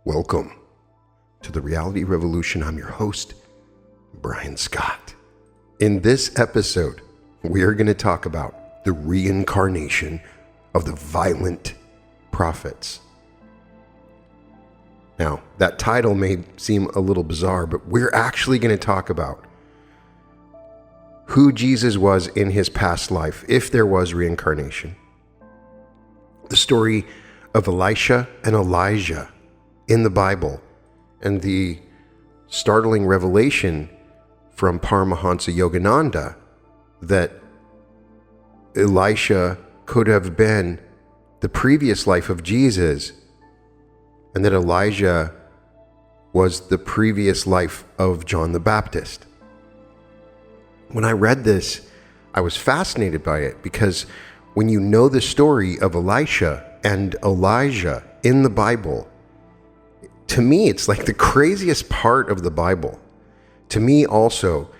Welcome to the Reality Revolution. I'm your host, Brian Scott. In this episode, we are going to talk about the reincarnation of the violent prophets. Now, that title may seem a little bizarre, but we're actually going to talk about who Jesus was in his past life, if there was reincarnation. The story of Elisha and Elijah in the Bible, and the startling revelation from Paramahansa Yogananda that Elisha could have been the previous life of Jesus, and that Elijah was the previous life of John the Baptist. When I read this, I was fascinated by it, because when you know the story of Elisha and Elijah in the Bible, to me, it's like the craziest part of the Bible. To me also,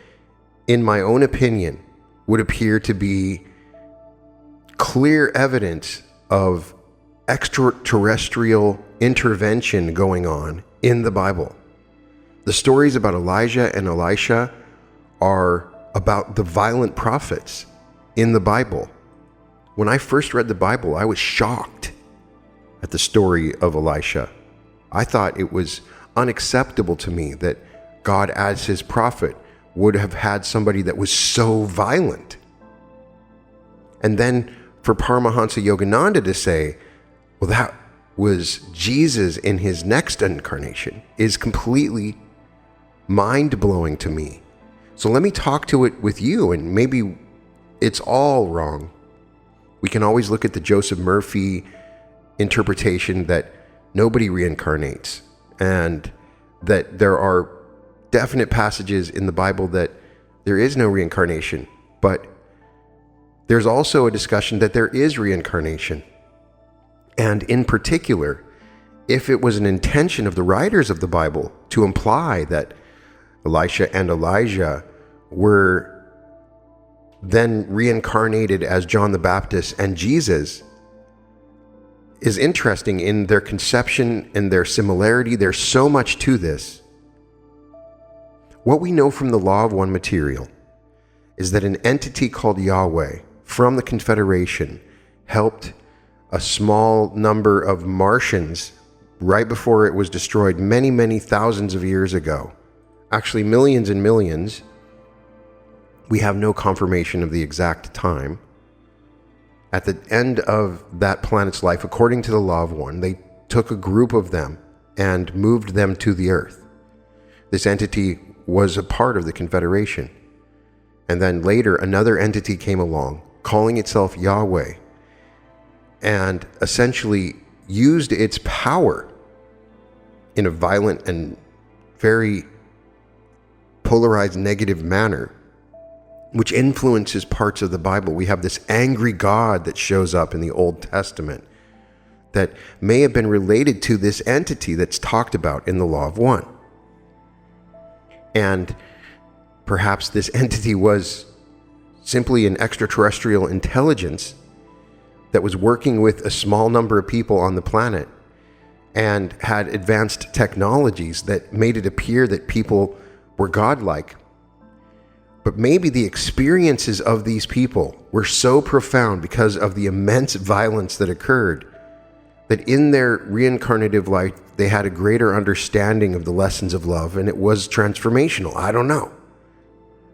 in my own opinion, would appear to be clear evidence of extraterrestrial intervention going on in the Bible. The stories about Elijah and Elisha are about the violent prophets in the Bible. When I first read the Bible, I was shocked at the story of Elisha. I thought it was unacceptable to me that God, as his prophet, would have had somebody that was so violent. And then for Paramahansa Yogananda to say, well, that was Jesus in his next incarnation, is completely mind-blowing to me. So let me talk to it with you, and maybe it's all wrong. We can always look at the Joseph Murphy interpretation that nobody reincarnates, and that there are definite passages in the Bible that there is no reincarnation. But there's also a discussion that there is reincarnation. And in particular, if it was an intention of the writers of the Bible to imply that Elisha and Elijah were then reincarnated as John the Baptist and Jesus, is interesting in their conception and their similarity. There's so much to this. What we know from the Law of One material is that an entity called Yahweh from the Confederation helped a small number of Martians right before it was destroyed many, many thousands of years ago. Actually, millions and millions. We have no confirmation of the exact time. At the end of that planet's life, according to the Law of One, they took a group of them and moved them to the Earth. This entity was a part of the Confederation. And then later, another entity came along, calling itself Yahweh, and essentially used its power in a violent and very polarized negative manner, which influences parts of the Bible. We have this angry God that shows up in the Old Testament that may have been related to this entity that's talked about in the Law of One. And perhaps this entity was simply an extraterrestrial intelligence that was working with a small number of people on the planet and had advanced technologies that made it appear that people were godlike. But maybe the experiences of these people were so profound because of the immense violence that occurred, that in their reincarnative life, they had a greater understanding of the lessons of love, and it was transformational. I don't know.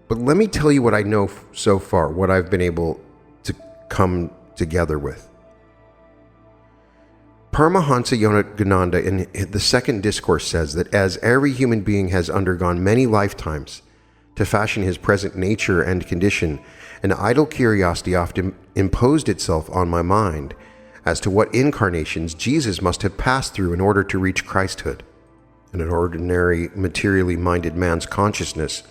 But let me tell you what I know so far, what I've been able to come together with. Paramahansa Yogananda in the second discourse says that as every human being has undergone many lifetimes to fashion his present nature and condition, an idle curiosity often imposed itself on my mind as to what incarnations Jesus must have passed through in order to reach Christhood. And an ordinary, materially minded man's consciousness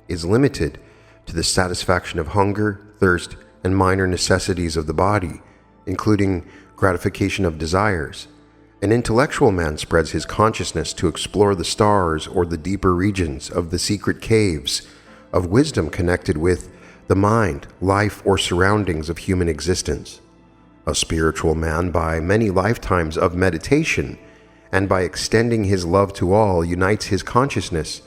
is limited to the satisfaction of hunger, thirst, and minor necessities of the body, including gratification of desires. An intellectual man spreads his consciousness to explore the stars or the deeper regions of the secret caves of wisdom connected with the mind, life, or surroundings of human existence. A spiritual man, by many lifetimes of meditation and by extending his love to all, unites his consciousness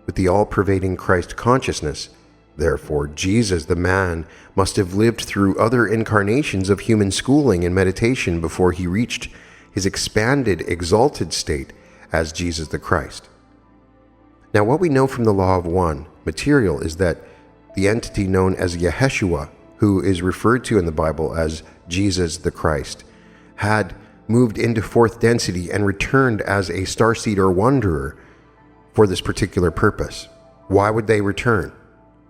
with the all-pervading Christ consciousness. Therefore, Jesus, the man, must have lived through other incarnations of human schooling and meditation before he reached his expanded, exalted state as Jesus the Christ. Now, what we know from the law of one material is that the entity known as Yeshua, who is referred to in the Bible as Jesus the Christ, had moved into fourth density and returned as a starseed or wanderer for this particular purpose. Why would they return?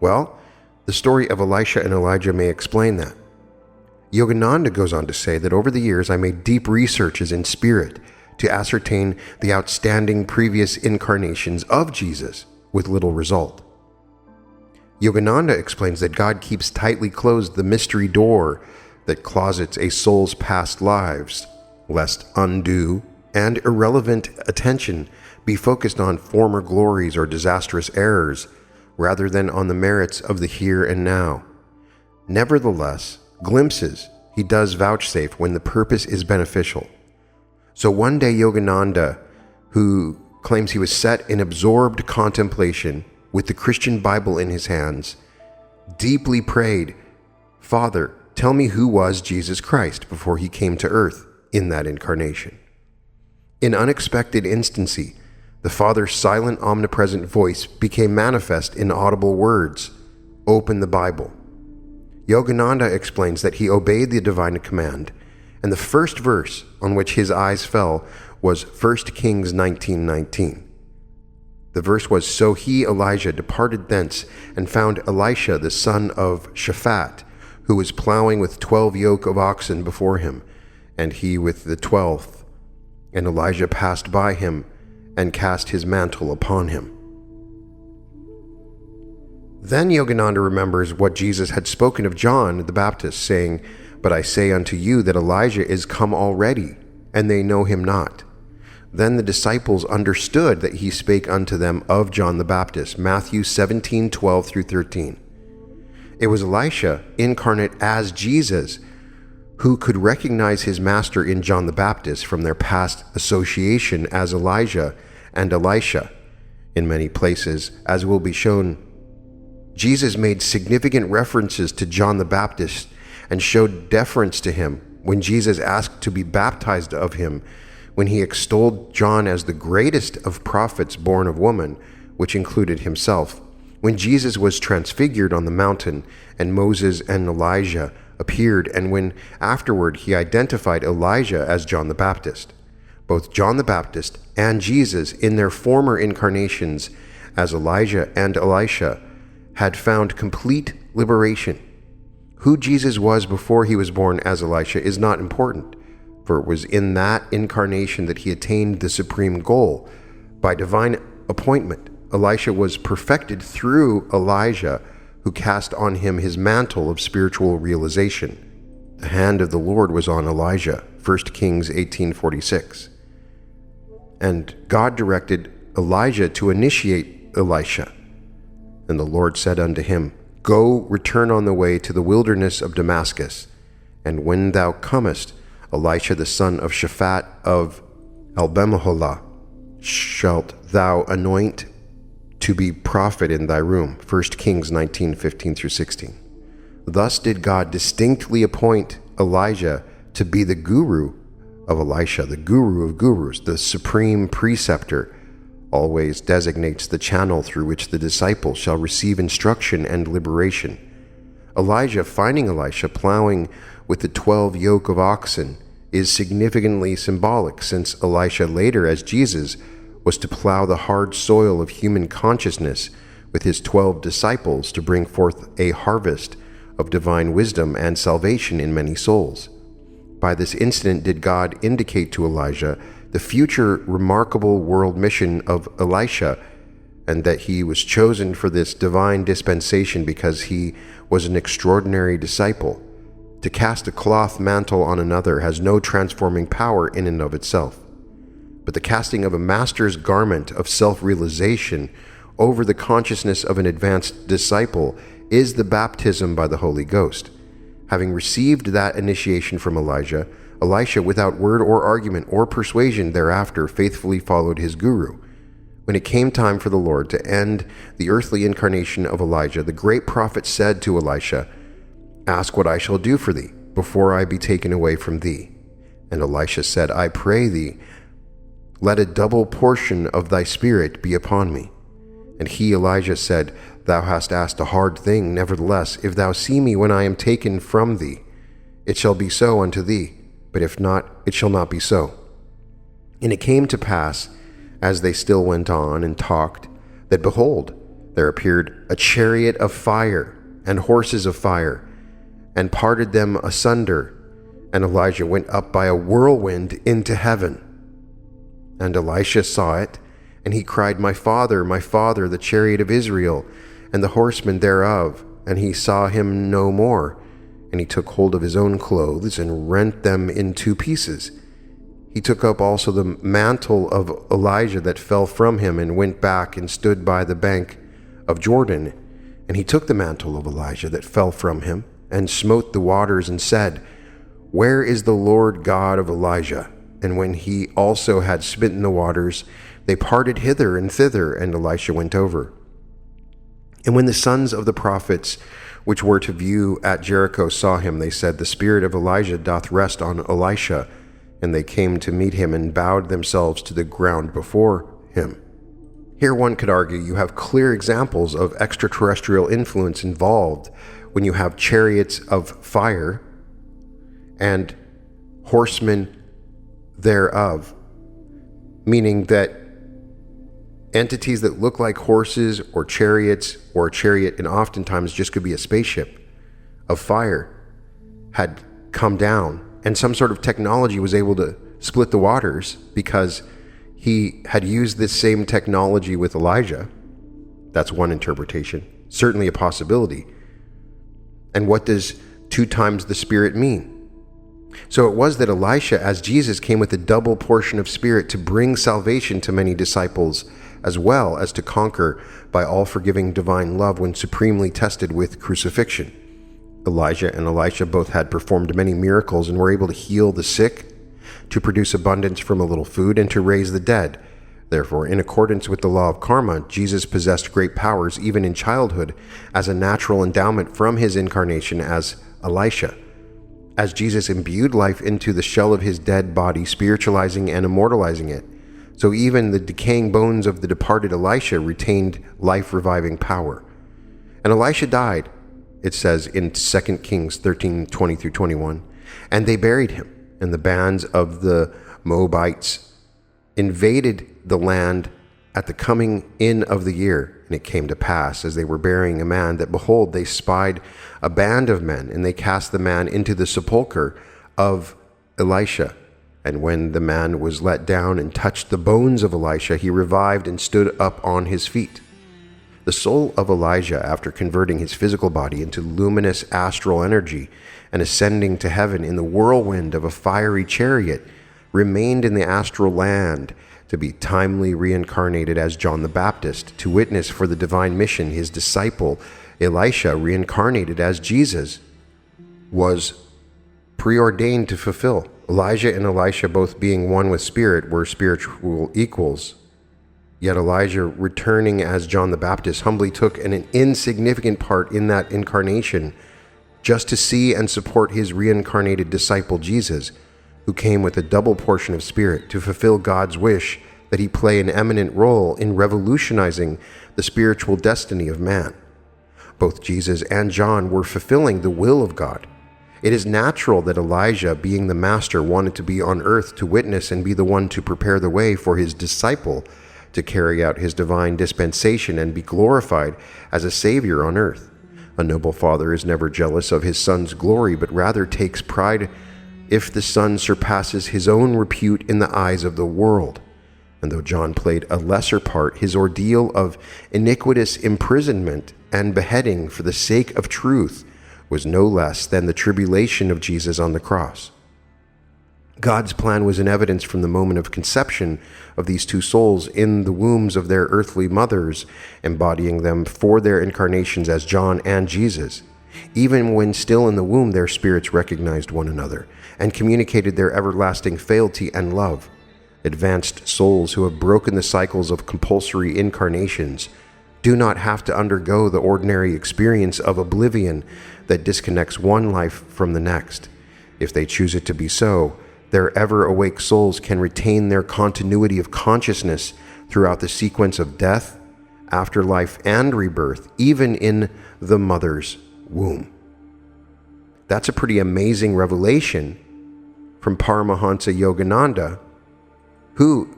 Well, the story of Elisha and Elijah may explain that. Yogananda goes on to say that over the years I made deep researches in spirit to ascertain the outstanding previous incarnations of Jesus with little result. Yogananda explains that God keeps tightly closed the mystery door that closets a soul's past lives, lest undue and irrelevant attention be focused on former glories or disastrous errors, rather than on the merits of the here and now. Nevertheless, glimpses he does vouchsafe when the purpose is beneficial. So one day Yogananda, who claims he was set in absorbed contemplation with the Christian Bible in his hands, deeply prayed, "Father, tell me who was Jesus Christ before he came to earth in that incarnation." In unexpected instancy, the Father's silent, omnipresent voice became manifest in audible words, "Open the Bible." Yogananda explains that he obeyed the divine command, and the first verse on which his eyes fell was 1 Kings 19:19. The verse was, "So he, Elijah, departed thence, and found Elisha the son of Shaphat, who was plowing with 12 yoke of oxen before him, and he with the 12th. And Elijah passed by him, and cast his mantle upon him." Then Yogananda remembers what Jesus had spoken of John the Baptist, saying, "But I say unto you that Elijah is come already, and they know him not." Then the disciples understood that he spake unto them of John the Baptist, Matthew 17:12-13. It was Elisha, incarnate as Jesus, who could recognize his master in John the Baptist from their past association as Elijah and Elisha. In many places, as will be shown, Jesus made significant references to John the Baptist and showed deference to him when Jesus asked to be baptized of him, when he extolled John as the greatest of prophets born of woman, which included himself, when Jesus was transfigured on the mountain and Moses and Elijah appeared, and when afterward he identified Elijah as John the Baptist. Both John the Baptist and Jesus, in their former incarnations as Elijah and Elisha, had found complete liberation. Who Jesus was before he was born as Elisha is not important, for it was in that incarnation that he attained the supreme goal. By divine appointment, Elisha was perfected through Elijah, who cast on him his mantle of spiritual realization. The hand of the Lord was on Elijah, 1 Kings 18:46. And God directed Elijah to initiate Elisha. And the Lord said unto him, "Go, return on the way to the wilderness of Damascus, and when thou comest, Elisha the son of Shaphat of Elbemeholah shalt thou anoint to be prophet in thy room." 1 Kings 19:15-16. Thus did God distinctly appoint Elijah to be the guru of Elisha, the guru of gurus, the supreme preceptor, always designates the channel through which the disciple shall receive instruction and liberation. Elijah, finding Elisha plowing with the 12 yoke of oxen, is significantly symbolic, since Elisha later, as Jesus, was to plow the hard soil of human consciousness with his 12 disciples to bring forth a harvest of divine wisdom and salvation in many souls. By this incident did God indicate to Elijah the future remarkable world mission of Elisha, and that he was chosen for this divine dispensation because he was an extraordinary disciple. To cast a cloth mantle on another has no transforming power in and of itself, but the casting of a master's garment of self-realization over the consciousness of an advanced disciple is the baptism by the Holy Ghost. Having received that initiation from Elijah, Elisha, without word or argument or persuasion thereafter, faithfully followed his guru. When it came time for the Lord to end the earthly incarnation of Elijah, the great prophet said to Elisha, "Ask what I shall do for thee, before I be taken away from thee." And Elisha said, "I pray thee, let a double portion of thy spirit be upon me." And he, Elijah, said, "Thou hast asked a hard thing. Nevertheless, if thou see me when I am taken from thee, it shall be so unto thee. But if not, it shall not be so." And it came to pass, as they still went on and talked, that behold, there appeared a chariot of fire and horses of fire, and parted them asunder. And Elijah went up by a whirlwind into heaven. And Elisha saw it, and he cried, my father, the chariot of Israel, and the horsemen thereof. And he saw him no more. And he took hold of his own clothes, and rent them in two pieces. He took up also the mantle of Elijah that fell from him, and went back and stood by the bank of Jordan. And he took the mantle of Elijah that fell from him, and smote the waters, and said, Where is the Lord God of Elijah? And when he also had smitten the waters, they parted hither and thither, and Elisha went over. And when the sons of the prophets which were to view at Jericho saw him, they said, The spirit of Elijah doth rest on Elisha. And they came to meet him, and bowed themselves to the ground before him. Here one could argue you have clear examples of extraterrestrial influence involved when you have chariots of fire and horsemen thereof, meaning that entities that look like horses or chariots, or a chariot, and oftentimes just could be a spaceship of fire, had come down, and some sort of technology was able to split the waters because he had used this same technology with Elijah. That's one interpretation, certainly a possibility. And what does 2 times the Spirit mean? So it was that Elisha, as Jesus, came with a double portion of Spirit to bring salvation to many disciples, as well as to conquer by all-forgiving divine love when supremely tested with crucifixion. Elijah and Elisha both had performed many miracles and were able to heal the sick, to produce abundance from a little food, and to raise the dead. Therefore, in accordance with the law of karma, Jesus possessed great powers even in childhood as a natural endowment from his incarnation as Elisha. As Jesus imbued life into the shell of his dead body, spiritualizing and immortalizing it, so even the decaying bones of the departed Elisha retained life-reviving power. And Elisha died, it says in 2 Kings 13:20-21, and they buried him, and the bands of the Moabites invaded the land at the coming in of the year. And it came to pass, as they were burying a man, that behold, they spied a band of men, and they cast the man into the sepulchre of Elisha. And when the man was let down and touched the bones of Elisha, he revived and stood up on his feet. The soul of Elijah, after converting his physical body into luminous astral energy and ascending to heaven in the whirlwind of a fiery chariot, remained in the astral land to be timely reincarnated as John the Baptist, to witness for the divine mission his disciple Elisha, reincarnated as Jesus, was preordained to fulfill. Elijah and Elisha, both being one with spirit, were spiritual equals. Yet Elijah, returning as John the Baptist, humbly took an insignificant part in that incarnation, just to see and support his reincarnated disciple Jesus, who came with a double portion of spirit to fulfill God's wish that he play an eminent role in revolutionizing the spiritual destiny of man. Both Jesus and John were fulfilling the will of God. It is natural that Elijah, being the master, wanted to be on earth to witness and be the one to prepare the way for his disciple to carry out his divine dispensation and be glorified as a savior on earth. A noble father is never jealous of his son's glory, but rather takes pride if the son surpasses his own repute in the eyes of the world. And though John played a lesser part, his ordeal of iniquitous imprisonment and beheading for the sake of truth was no less than the tribulation of Jesus on the cross. God's plan was in evidence from the moment of conception of these two souls in the wombs of their earthly mothers, embodying them for their incarnations as John and Jesus. Even when still in the womb, their spirits recognized one another and communicated their everlasting fealty and love. Advanced souls who have broken the cycles of compulsory incarnations do not have to undergo the ordinary experience of oblivion that disconnects one life from the next. If they choose it to be so, their ever-awake souls can retain their continuity of consciousness throughout the sequence of death, afterlife, and rebirth, even in the mother's womb. That's a pretty amazing revelation from Paramahansa Yogananda, who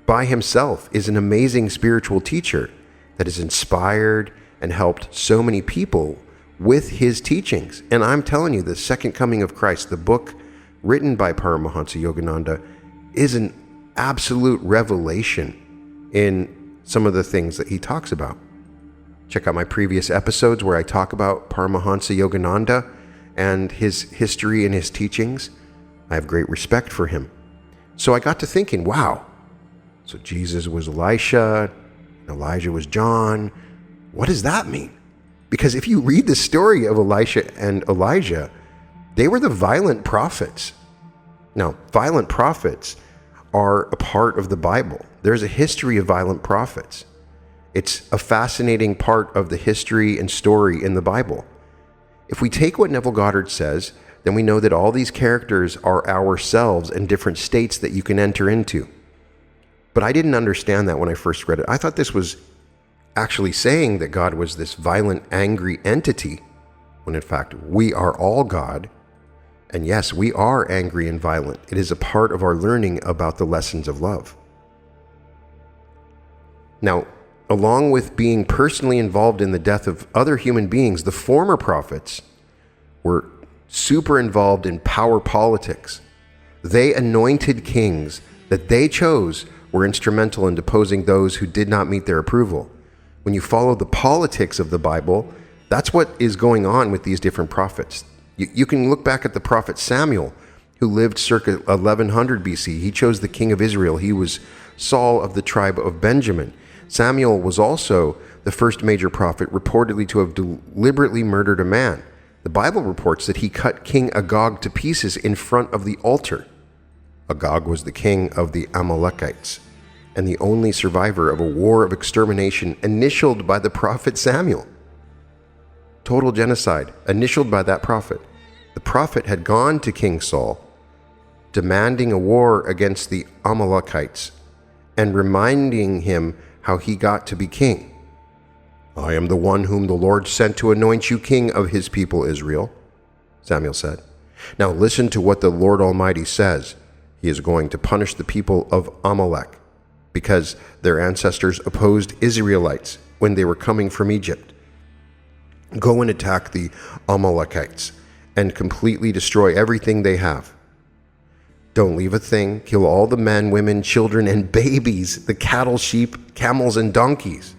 by himself is an amazing spiritual teacher that has inspired and helped so many people with his teachings. And I'm telling you, the Second Coming of Christ, the book written by Paramahansa Yogananda, is an absolute revelation in some of the things that he talks about. Check out my previous episodes where I talk about Paramahansa Yogananda and his history and his teachings. I have great respect for him. So I got to thinking, wow, so Jesus was Elisha, Elijah was John. What does that mean? Because if you read the story of Elisha and Elijah, they were the violent prophets. Now, violent prophets are a part of the Bible. There's a history of violent prophets. It's a fascinating part of the history and story in the Bible. If we take what Neville Goddard says, then we know that all these characters are ourselves in different states that you can enter into. But I didn't understand that when I first read it. I thought this was actually saying that God was this violent, angry entity, when in fact we are all God. And yes, we are angry and violent. It is a part of our learning about the lessons of love. Now, along with being personally involved in the death of other human beings, the former prophets were super involved in power politics. They anointed kings that they chose were instrumental in deposing those who did not meet their approval. When you follow the politics of the Bible, that's what is going on with these different prophets. You can look back at the prophet Samuel, who lived circa 1100 BC. He chose the king of Israel. He was Saul of the tribe of Benjamin. Samuel was also the first major prophet reportedly to have deliberately murdered a man. The Bible reports that he cut King Agag to pieces in front of the altar. Agag was the king of the Amalekites and the only survivor of a war of extermination initialed by the prophet Samuel. Total genocide initialed by that prophet. The prophet had gone to King Saul, demanding a war against the Amalekites and reminding him how he got to be king. "I am the one whom the Lord sent to anoint you king of his people Israel," Samuel said. "Now listen to what the Lord Almighty says. He is going to punish the people of Amalek because their ancestors opposed Israelites when they were coming from Egypt. Go and attack the Amalekites and completely destroy everything they have. Don't leave a thing. Kill all the men, women, children, and babies, the cattle, sheep, camels, and donkeys."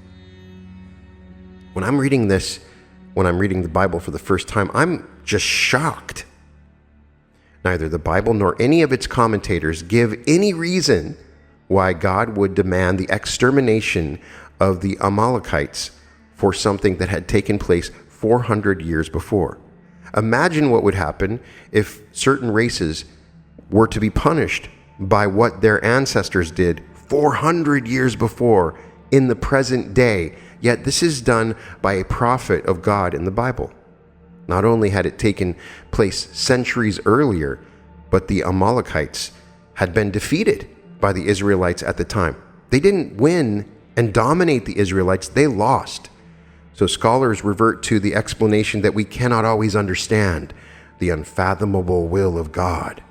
When I'm reading this, when I'm reading the Bible for the first time, I'm just shocked. Neither the Bible nor any of its commentators give any reason why God would demand the extermination of the Amalekites for something that had taken place 400 years before. Imagine what would happen if certain races were to be punished by what their ancestors did 400 years before in the present day. Yet this is done by a prophet of God in the Bible. Not only had it taken place centuries earlier, but the Amalekites had been defeated by the Israelites at the time. They didn't win and dominate the Israelites, they lost. So scholars revert to the explanation that we cannot always understand, the unfathomable will of God.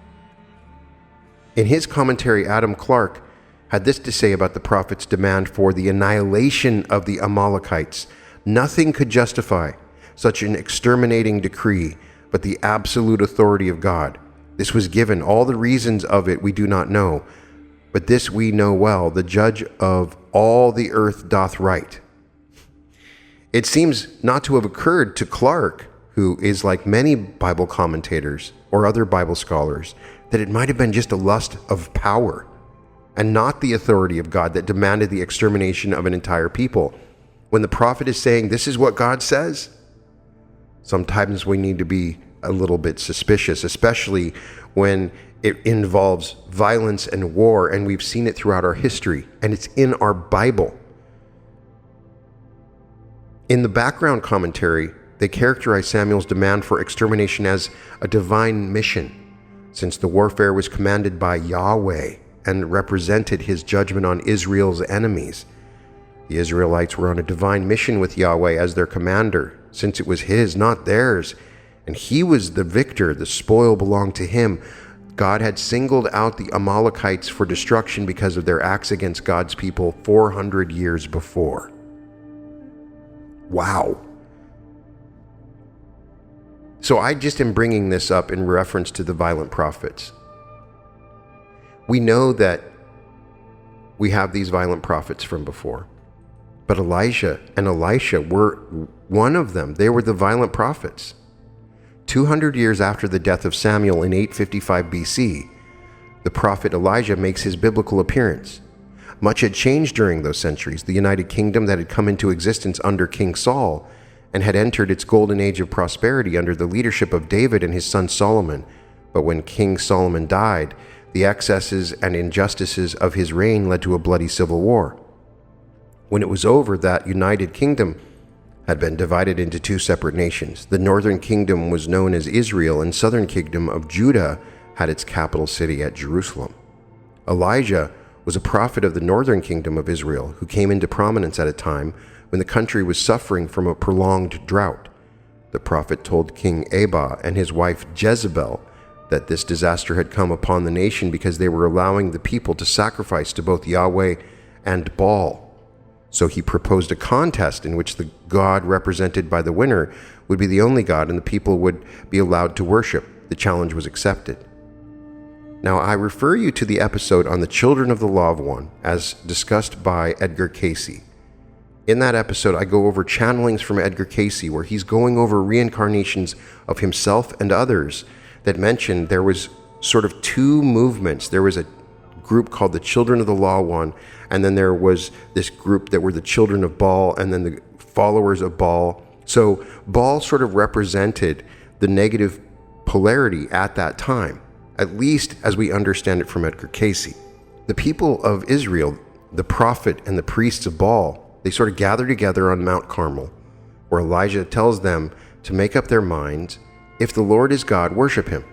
In his commentary, Adam Clarke had this to say about the prophet's demand for the annihilation of the Amalekites. Nothing could justify such an exterminating decree but the absolute authority of God. This was given. All the reasons of it we do not know, but this we know well, the judge of all the earth doth right. It seems not to have occurred to Clarke, who is like many Bible commentators or other Bible scholars, that it might have been just a lust of power and not the authority of God that demanded the extermination of an entire people. When the prophet is saying, this is what God says, Sometimes we need to be a little bit suspicious, especially when it involves violence and war, and we've seen it throughout our history, and it's in our Bible. In the background commentary, they characterize Samuel's demand for extermination as a divine mission, since the warfare was commanded by Yahweh and represented his judgment on Israel's enemies. The Israelites were on a divine mission with Yahweh as their commander, since it was his, not theirs, and he was the victor. The spoil belonged to him. God had singled out the Amalekites for destruction because of their acts against God's people 400 years before. Wow. So I just am bringing this up in reference to the violent prophets. We know that we have these violent prophets from before, but Elijah and Elisha were one of them. They were the violent prophets. 200 years after the death of Samuel in 855 BC, the prophet Elijah makes his biblical appearance. Much had changed during those centuries. The United Kingdom that had come into existence under King Saul and had entered its golden age of prosperity under the leadership of David and his son Solomon. But when King Solomon died, the excesses and injustices of his reign led to a bloody civil war. When it was over, that United Kingdom had been divided into two separate nations. The northern kingdom was known as Israel, and southern kingdom of Judah had its capital city at Jerusalem. Elijah was a prophet of the northern kingdom of Israel who came into prominence at a time when the country was suffering from a prolonged drought. The prophet told King Ahab and his wife Jezebel that this disaster had come upon the nation because they were allowing the people to sacrifice to both Yahweh and Baal. So he proposed a contest in which the god represented by the winner would be the only god and the people would be allowed to worship. The challenge was accepted. Now, I refer you to the episode on the Children of the Law of One as discussed by Edgar Cayce. In that episode, I go over channelings from Edgar Cayce where he's going over reincarnations of himself and others that mentioned there was sort of two movements. There was a group called the Children of the Law One, and then there was this group that were the children of Baal and then the followers of Baal. So Baal sort of represented the negative polarity at that time, at least as we understand it from Edgar Cayce. The people of Israel, the prophet and the priests of Baal, they sort of gather together on Mount Carmel, where Elijah tells them to make up their minds. If the Lord is God, worship him.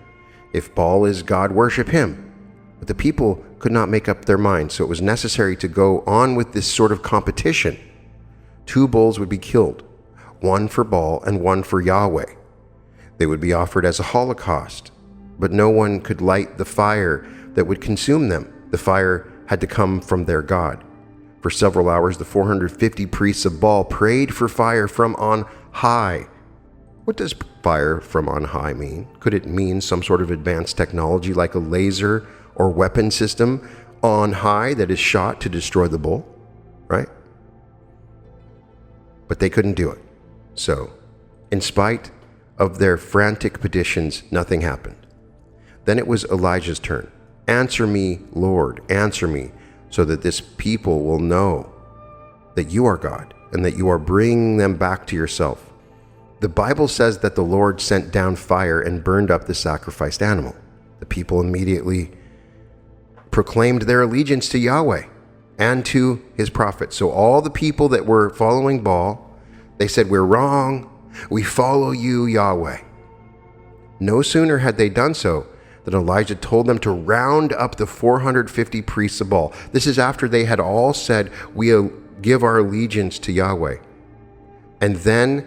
If Baal is God, worship him. But the people could not make up their minds, so it was necessary to go on with this sort of competition. 2 bulls would be killed, one for Baal and one for Yahweh. They would be offered as a holocaust, but no one could light the fire that would consume them. The fire had to come from their God. For several hours, the 450 priests of Baal prayed for fire from on high. What does fire from on high mean? Could it mean some sort of advanced technology like a laser or weapon system on high that is shot to destroy the bull, right? But they couldn't do it. So, in spite of their frantic petitions, nothing happened. Then it was Elijah's turn. Answer me, Lord, answer me, so that this people will know that you are God and that you are bringing them back to yourself. The Bible says that the Lord sent down fire and burned up the sacrificed animal. The people immediately proclaimed their allegiance to Yahweh and to his prophet. So all the people that were following Baal, they said, "We're wrong. We follow you, Yahweh." No sooner had they done so than Elijah told them to round up the 450 priests of Baal. This is after they had all said, "We give our allegiance to Yahweh." And then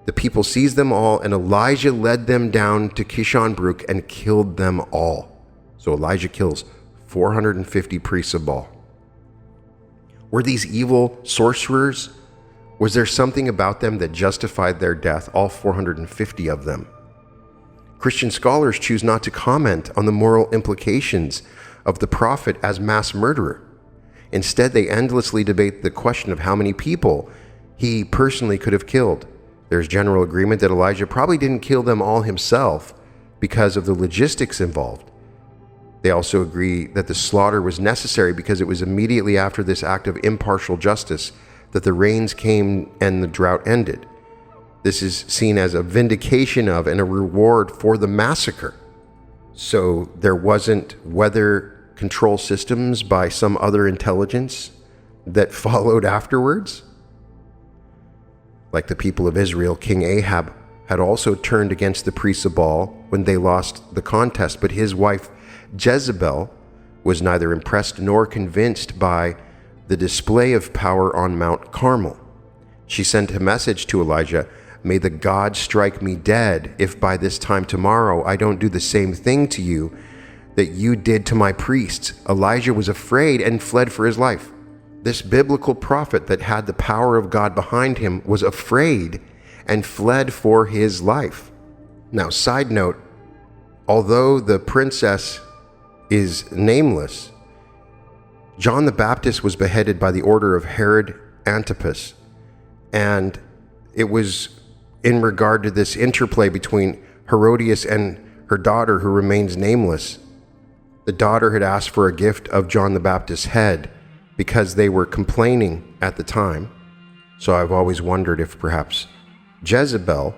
the people seized them all, and Elijah led them down to Kishon Brook and killed them all. So Elijah kills 450 priests of Baal. Were these evil sorcerers? Was there something about them that justified their death, all 450 of them? Christian scholars choose not to comment on the moral implications of the prophet as mass murderer. Instead, they endlessly debate the question of how many people he personally could have killed. There's general agreement that Elijah probably didn't kill them all himself because of the logistics involved. They also agree that the slaughter was necessary because it was immediately after this act of impartial justice that the rains came and the drought ended. This is seen as a vindication of and a reward for the massacre. So there wasn't weather control systems by some other intelligence that followed afterwards? Like the people of Israel, King Ahab had also turned against the priests of Baal when they lost the contest, but his wife Jezebel was neither impressed nor convinced by the display of power on Mount Carmel. She sent a message to Elijah, "May the God strike me dead if by this time tomorrow I don't do the same thing to you that you did to my priests." Elijah was afraid and fled for his life. This biblical prophet that had the power of God behind him was afraid and fled for his life. Now, side note, although the princess is nameless, John the Baptist was beheaded by the order of Herod Antipas, and it was in regard to this interplay between Herodias and her daughter, who remains nameless. The daughter had asked for a gift of John the Baptist's head because they were complaining at the time. So I've always wondered if perhaps Jezebel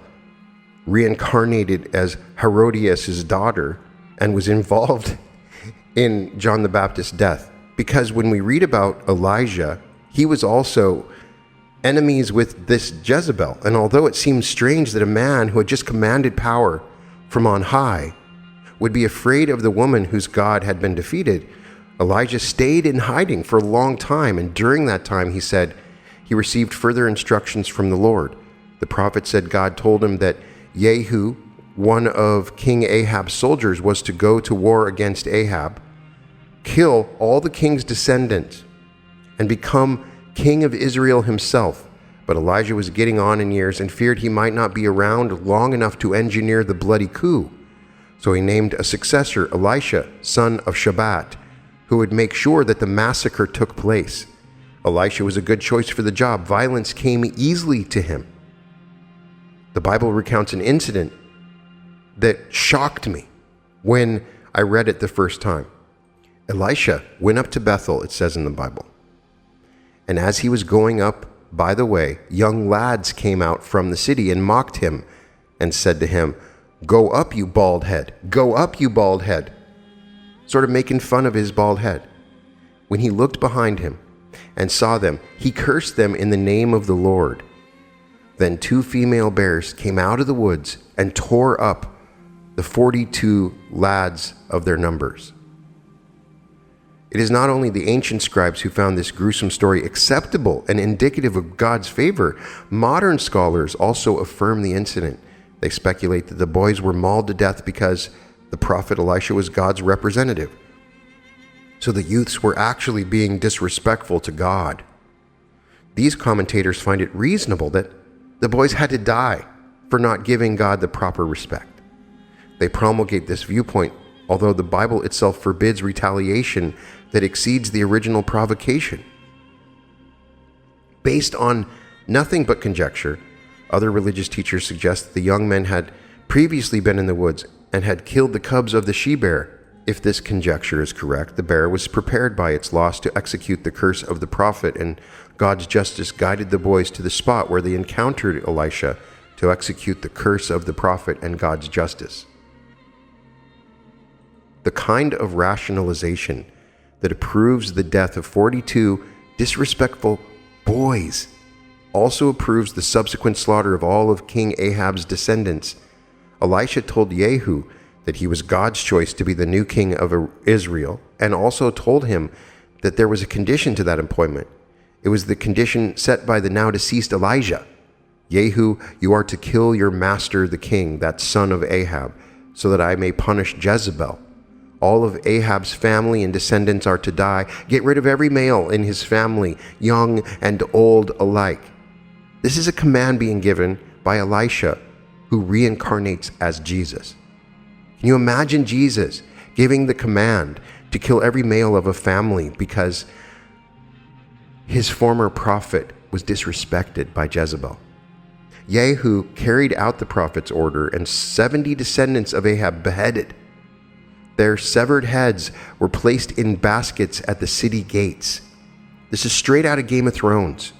reincarnated as Herodias' daughter and was involved in John the Baptist's death. Because when we read about Elijah, he was also enemies with this Jezebel. And although it seems strange that a man who had just commanded power from on high would be afraid of the woman whose God had been defeated, Elijah stayed in hiding for a long time. And during that time, he said, he received further instructions from the Lord. The prophet said God told him that Jehu, one of King Ahab's soldiers, was to go to war against Ahab, kill all the king's descendants, and become king of Israel himself. But Elijah was getting on in years and feared he might not be around long enough to engineer the bloody coup. So he named a successor, Elisha, son of Shaphat, who would make sure that the massacre took place. Elisha was a good choice for the job. Violence came easily to him. The Bible recounts an incident that shocked me when I read it the first time. Elisha went up to Bethel, it says in the Bible. And as he was going up by the way, young lads came out from the city and mocked him and said to him, "Go up, you bald head. Go up, you bald head." Sort of making fun of his bald head. When he looked behind him and saw them, he cursed them in the name of the Lord. Then 2 female bears came out of the woods and tore up the 42 lads of their numbers. It is not only the ancient scribes who found this gruesome story acceptable and indicative of God's favor. Modern scholars also affirm the incident. They speculate that the boys were mauled to death because the prophet Elisha was God's representative. So the youths were actually being disrespectful to God. These commentators find it reasonable that the boys had to die for not giving God the proper respect. They promulgate this viewpoint, although the Bible itself forbids retaliation that exceeds the original provocation. Based on nothing but conjecture, other religious teachers suggest that the young men had previously been in the woods and had killed the cubs of the she-bear. If this conjecture is correct, the bear was prepared by its loss to execute the curse of the prophet, and God's justice guided the boys to the spot where they encountered Elisha to execute the curse of the prophet and God's justice. The kind of rationalization that approves the death of 42 disrespectful boys also approves the subsequent slaughter of all of King Ahab's descendants. Elisha told Jehu that he was God's choice to be the new king of Israel, and also told him that there was a condition to that appointment. It was the condition set by the now deceased Elijah. "Jehu, you are to kill your master the king, that son of Ahab, so that I may punish Jezebel. All of Ahab's family and descendants are to die. Get rid of every male in his family, young and old alike." This is a command being given by Elisha, who reincarnates as Jesus. Can you imagine Jesus giving the command to kill every male of a family because his former prophet was disrespected by Jezebel? Jehu carried out the prophet's order, and 70 descendants of Ahab beheaded. Their severed heads were placed in baskets at the city gates. This is straight out of Game of Thrones.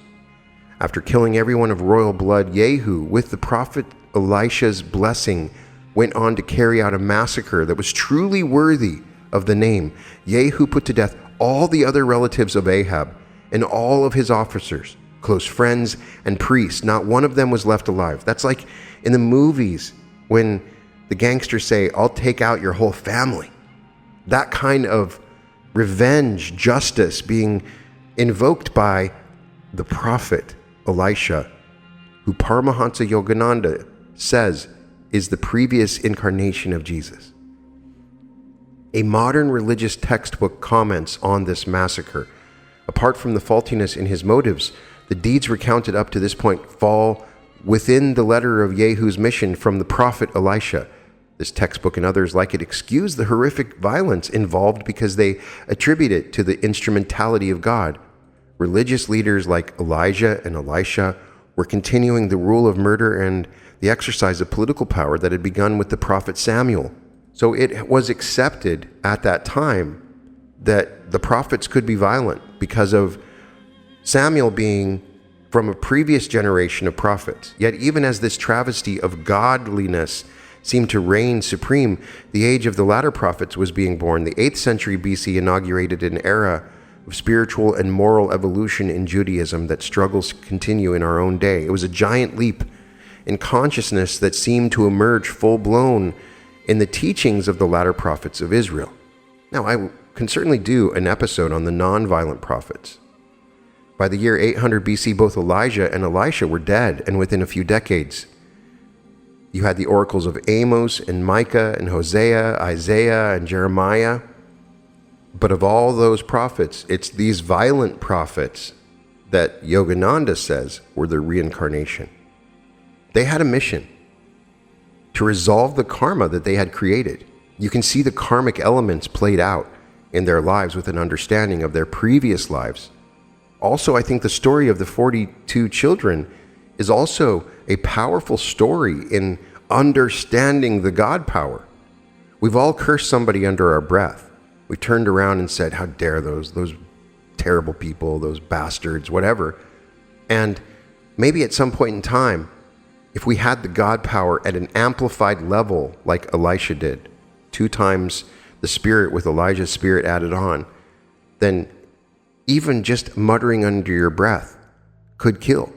After killing everyone of royal blood, Jehu, with the prophet Elisha's blessing, went on to carry out a massacre that was truly worthy of the name. Jehu put to death all the other relatives of Ahab and all of his officers, close friends, and priests. Not one of them was left alive. That's like in the movies when the gangsters say, "I'll take out your whole family." That kind of revenge, justice being invoked by the prophet Elisha, who Paramahansa Yogananda says is the previous incarnation of Jesus. A modern religious textbook comments on this massacre. Apart from the faultiness in his motives, the deeds recounted up to this point fall within the letter of Jehu's mission from the prophet Elisha. This textbook and others like it excuse the horrific violence involved because they attribute it to the instrumentality of God. Religious leaders like Elijah and Elisha were continuing the rule of murder and the exercise of political power that had begun with the prophet Samuel. So it was accepted at that time that the prophets could be violent because of Samuel being from a previous generation of prophets. Yet even as this travesty of godliness seemed to reign supreme, the age of the latter prophets was being born. The 8th century BC inaugurated an era of spiritual and moral evolution in Judaism that struggles continue in our own day. It was a giant leap in consciousness that seemed to emerge full-blown in the teachings of the latter prophets of Israel. Now, I can certainly do an episode on the non-violent prophets. By the year 800 BC, both Elijah and Elisha were dead, and within a few decades, you had the oracles of Amos and Micah and Hosea, Isaiah and Jeremiah. But of all those prophets, it's these violent prophets that Yogananda says were the reincarnation. They had a mission to resolve the karma that they had created. You can see the karmic elements played out in their lives with an understanding of their previous lives. Also, I think the story of the 42 children is also a powerful story in understanding the God power. We've all cursed somebody under our breath. We turned around and said, "How dare those terrible people, those bastards," whatever. And maybe at some point in time, if we had the God power at an amplified level like Elisha did, 2 times the spirit with Elijah's spirit added on, then even just muttering under your breath could kill.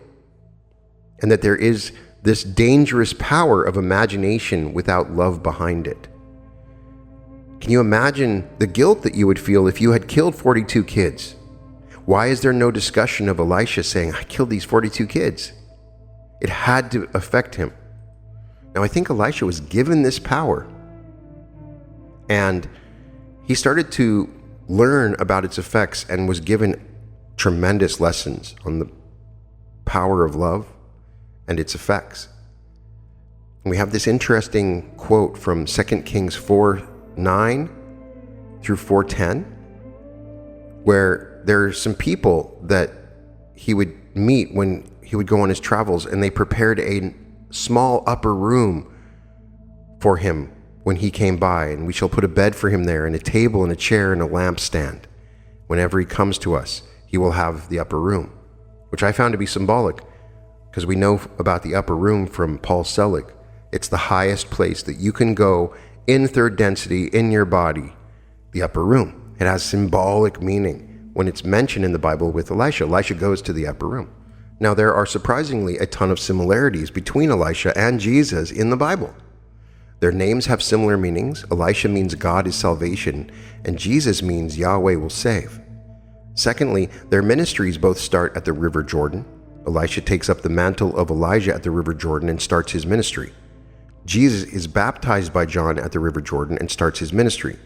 And that there is this dangerous power of imagination without love behind it. Can you imagine the guilt that you would feel if you had killed 42 kids? Why is there no discussion of Elisha saying, "I killed these 42 kids"? It had to affect him. Now, I think Elisha was given this power, and he started to learn about its effects and was given tremendous lessons on the power of love and its effects. And we have this interesting quote from 2 Kings 4:9 through 4:10, where there are some people that he would meet when he would go on his travels, and they prepared a small upper room for him when he came by, and we shall put a bed for him there, and a table and a chair and a lampstand. Whenever he comes to us, he will have the upper room, which I found to be symbolic, because we know about the upper room from Paul Selig. It's the highest place that you can go in third density in your body, the upper room. It has symbolic meaning when it's mentioned in the Bible with Elisha. Elisha goes to the upper room. Now, there are surprisingly a ton of similarities between Elisha and Jesus in the Bible. Their names have similar meanings. Elisha means God is salvation, and Jesus means Yahweh will save. Secondly, their ministries both start at the River Jordan. Elisha takes up the mantle of Elijah at the River Jordan and starts his ministry. Jesus is baptized by John at the River Jordan and starts his ministry.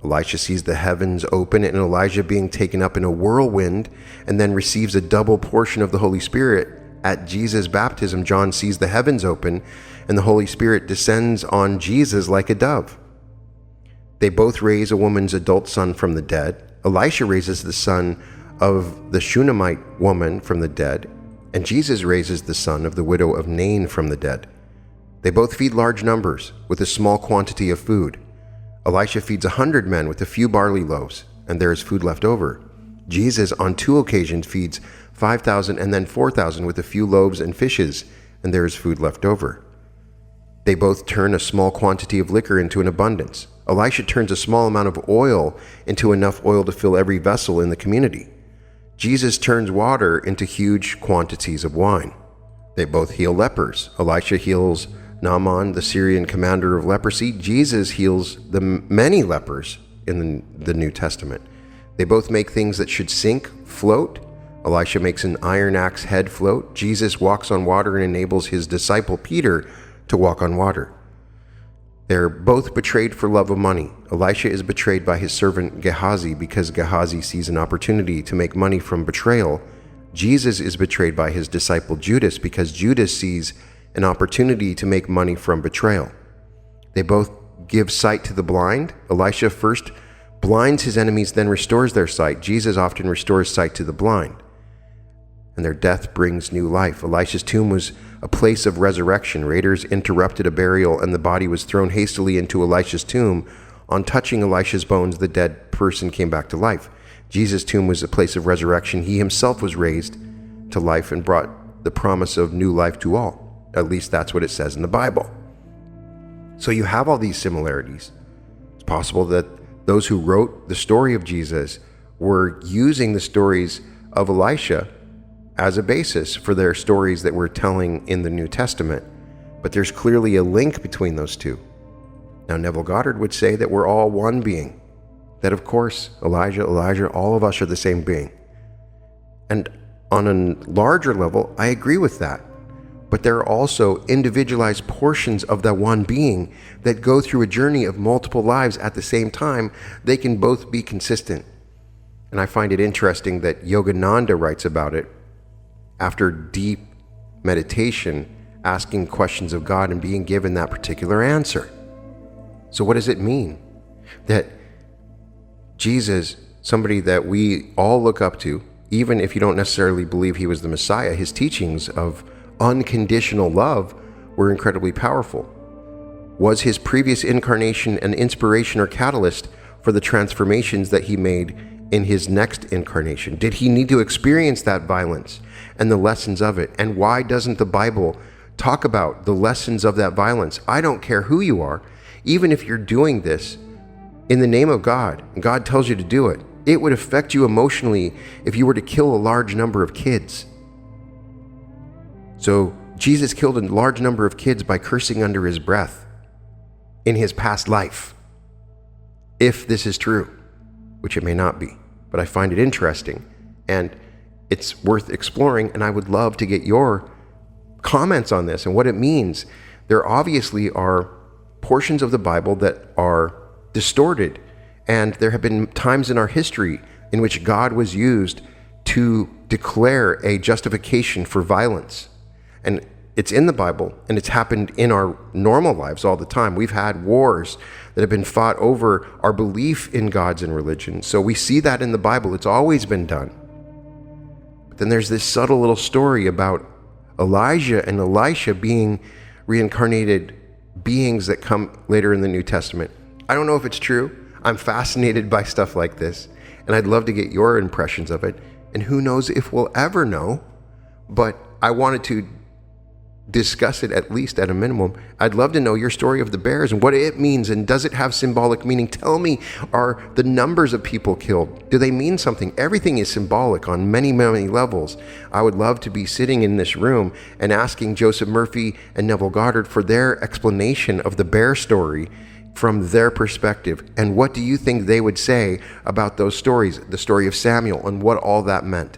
Elisha sees the heavens open and Elijah being taken up in a whirlwind, and then receives a double portion of the Holy Spirit. At Jesus' baptism, John sees the heavens open and the Holy Spirit descends on Jesus like a dove. They both raise a woman's adult son from the dead. Elisha raises the son of the Shunammite woman from the dead, and Jesus raises the son of the widow of Nain from the dead. They both feed large numbers with a small quantity of food. Elisha feeds 100 men with a few barley loaves, and there is food left over. Jesus, on 2 occasions, feeds 5,000 and then 4,000 with a few loaves and fishes, and there is food left over. They both turn a small quantity of liquor into an abundance. Elisha turns a small amount of oil into enough oil to fill every vessel in the community. Jesus turns water into huge quantities of wine. They both heal lepers. Elisha heals Naaman, the Syrian commander of leprosy. Jesus heals the many lepers in the New Testament. They both make things that should sink float. Elisha makes an iron axe head float. Jesus walks on water and enables his disciple Peter to walk on water. They're both betrayed for love of money. Elisha is betrayed by his servant Gehazi because Gehazi sees an opportunity to make money from betrayal. Jesus is betrayed by his disciple Judas because Judas sees an opportunity to make money from betrayal. They both give sight to the blind. Elisha first blinds his enemies, then restores their sight. Jesus often restores sight to the blind, and their death brings new life. Elisha's tomb was a place of resurrection. Raiders interrupted a burial, and the body was thrown hastily into Elisha's tomb. On touching Elisha's bones, the dead person came back to life. Jesus' tomb was a place of resurrection. He himself was raised to life and brought the promise of new life to all. At least that's what it says in the Bible. So you have all these similarities. It's possible that those who wrote the story of Jesus were using the stories of Elisha as a basis for their stories that we're telling in the New Testament. But there's clearly a link between those two. Now, Neville Goddard would say that we're all one being. That, of course, Elijah, all of us are the same being. And on a larger level, I agree with that. But there are also individualized portions of that one being that go through a journey of multiple lives at the same time. They can both be consistent. And I find it interesting that Yogananda writes about it after deep meditation, asking questions of God and being given that particular answer. So what does it mean that Jesus, somebody that we all look up to, even if you don't necessarily believe he was the Messiah, his teachings of unconditional love were incredibly powerful? Was his previous incarnation an inspiration or catalyst for the transformations that he made in his next incarnation? Did he need to experience that violence and the lessons of it? And why doesn't the Bible talk about the lessons of that violence? I don't care who you are, even if you're doing this in the name of God, and God tells you to do it, it would affect you emotionally if you were to kill a large number of kids. So Jesus killed a large number of kids by cursing under his breath in his past life. If this is true, which it may not be, but I find it interesting and it's worth exploring, and I would love to get your comments on this and what it means. There obviously are portions of the Bible that are distorted, and there have been times in our history in which God was used to declare a justification for violence. And it's in the Bible, and it's happened in our normal lives all the time. We've had wars that have been fought over our belief in gods and religion. So we see that in the Bible. It's always been done. But then there's this subtle little story about Elijah and Elisha being reincarnated beings that come later in the New Testament. I don't know if it's true. I'm fascinated by stuff like this, and I'd love to get your impressions of it. And who knows if we'll ever know, but I wanted to discuss it at least at a minimum. I'd love to know your story of the bears and what it means, and does it have symbolic meaning? Tell me, are the numbers of people killed, do they mean something? Everything is symbolic on many, many levels. I would love to be sitting in this room and asking Joseph Murphy and Neville Goddard for their explanation of the bear story from their perspective. And what do you think they would say about those stories, the story of Samuel, and what all that meant?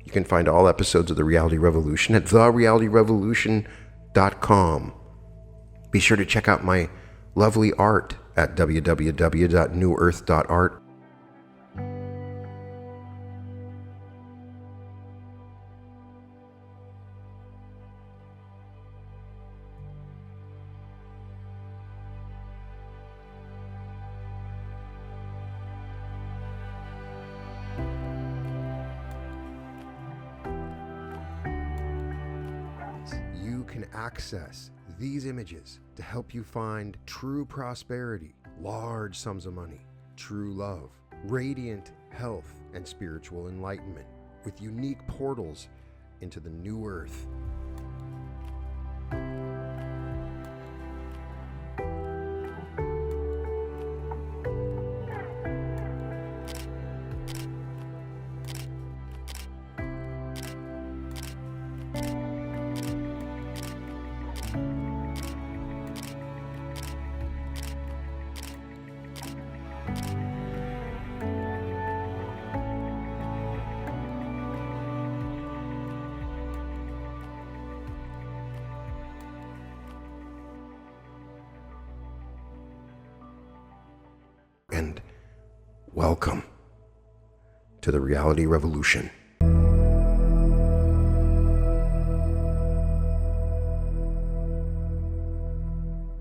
You can find all episodes of The Reality Revolution at therealityrevolution.com. Be sure to check out my lovely art at www.newearth.art. You can access these images to help you find true prosperity, large sums of money, true love, radiant health, and spiritual enlightenment. with unique portals into the new earth. And welcome to the reality revolution.